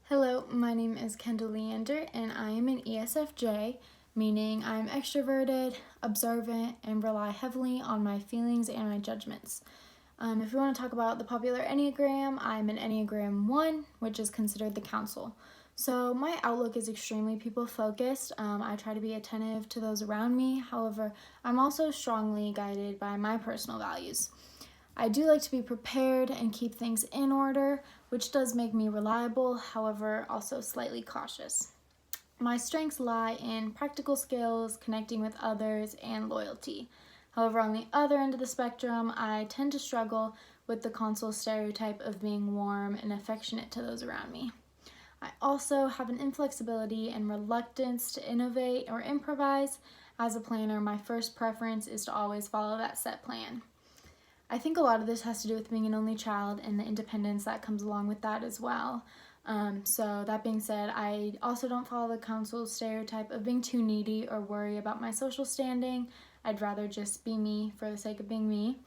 Hello, my name is Kendall Leander, and I am an ESFJ, meaning I'm extroverted, observant, and rely heavily on my feelings and my judgments. If we want to talk about the popular Enneagram, I'm an Enneagram 1, which is considered the council. So my outlook is extremely people-focused. I try to be attentive to those around me. However, I'm also strongly guided by my personal values. I do like to be prepared and keep things in order, which does make me reliable, however, also slightly cautious. My strengths lie in practical skills, connecting with others, and loyalty. However, on the other end of the spectrum, I tend to struggle with the consul stereotype of being warm and affectionate to those around me. I also have an inflexibility and reluctance to innovate or improvise. As a planner, my first preference is to always follow that set plan. I think a lot of this has to do with being an only child and the independence that comes along with that as well. So that being said, I also don't follow the council stereotype of being too needy or worry about my social standing. I'd rather just be me for the sake of being me.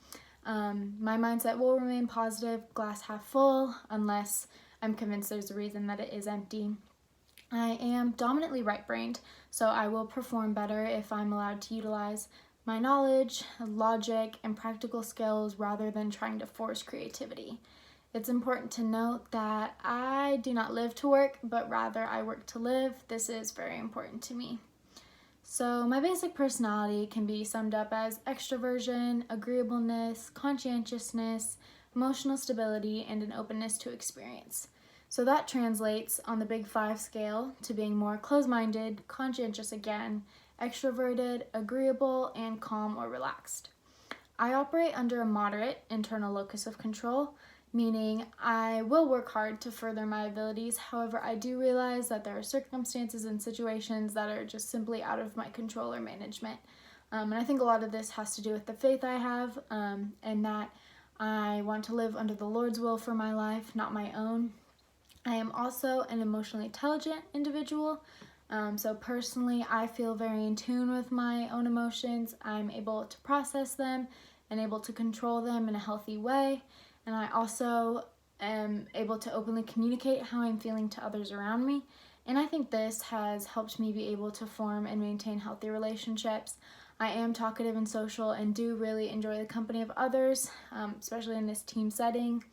My mindset will remain positive, glass half full, unless I'm convinced there's a reason that it is empty. I am dominantly right-brained, so I will perform better if I'm allowed to utilize my knowledge, logic, and practical skills rather than trying to force creativity. It's important to note that I do not live to work, but rather I work to live. This is very important to me. So my basic personality can be summed up as extroversion, agreeableness, conscientiousness, emotional stability, and an openness to experience. So that translates on the Big Five scale to being more closed-minded, conscientious again, extroverted, agreeable, and calm or relaxed. I operate under a moderate internal locus of control, meaning I will work hard to further my abilities. However, I do realize that there are circumstances and situations that are just simply out of my control or management. And I think a lot of this has to do with the faith I have, and that I want to live under the Lord's will for my life, not my own. I am also an emotionally intelligent individual. So personally, I feel very in tune with my own emotions. I'm able to process them and able to control them in a healthy way. And I also am able to openly communicate how I'm feeling to others around me. And I think this has helped me be able to form and maintain healthy relationships. I am talkative and social and do really enjoy the company of others, especially in this team setting.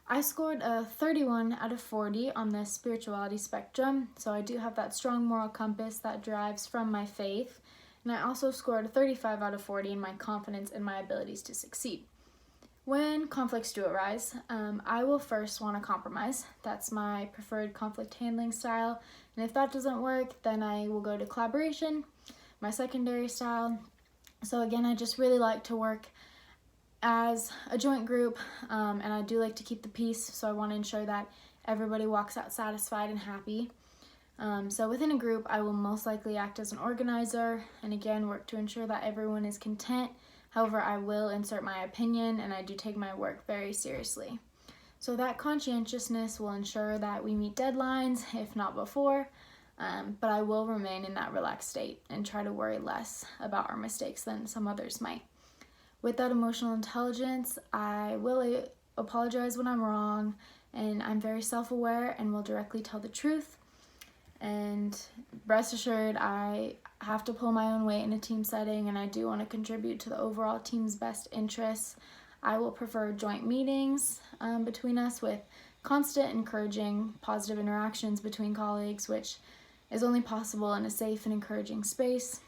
I scored a 31 out of 40 on the spirituality spectrum, so I do have that strong moral compass that drives from my faith, and I also scored a 35 out of 40 in my confidence in my abilities to succeed. When conflicts do arise, I will first want to compromise. That's my preferred conflict handling style, and if that doesn't work, then I will go to collaboration, my secondary style. So again, I just really like to work as a joint group, and I do like to keep the peace, so I want to ensure that everybody walks out satisfied and happy. So within a group, I will most likely act as an organizer and again work to ensure that everyone is content. However, I will insert my opinion, and I do take my work very seriously. So that conscientiousness will ensure that we meet deadlines, if not before, but I will remain in that relaxed state and try to worry less about our mistakes than some others might. With that emotional intelligence, I will apologize when I'm wrong, and I'm very self-aware and will directly tell the truth. And rest assured, I have to pull my own weight in a team setting, and I do want to contribute to the overall team's best interests. I will prefer joint meetings between us with constant encouraging positive interactions between colleagues, which is only possible in a safe and encouraging space.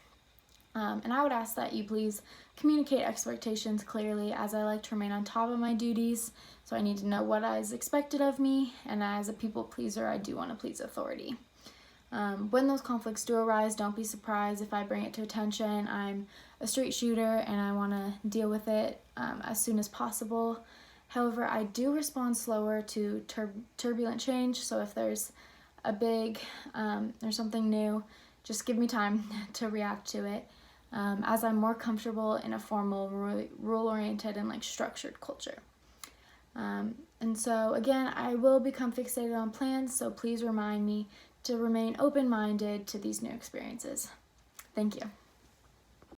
And I would ask that you please communicate expectations clearly, as I like to remain on top of my duties, so I need to know what is expected of me, and as a people pleaser, I do want to please authority. When those conflicts do arise, don't be surprised if I bring it to attention. I'm a straight shooter and I want to deal with it as soon as possible. However, I do respond slower to turbulent change, so if there's a big or something new, just give me time to react to it. As I'm more comfortable in a formal, rule-oriented, and structured culture. And so again, I will become fixated on plans, so please remind me to remain open-minded to these new experiences. Thank you.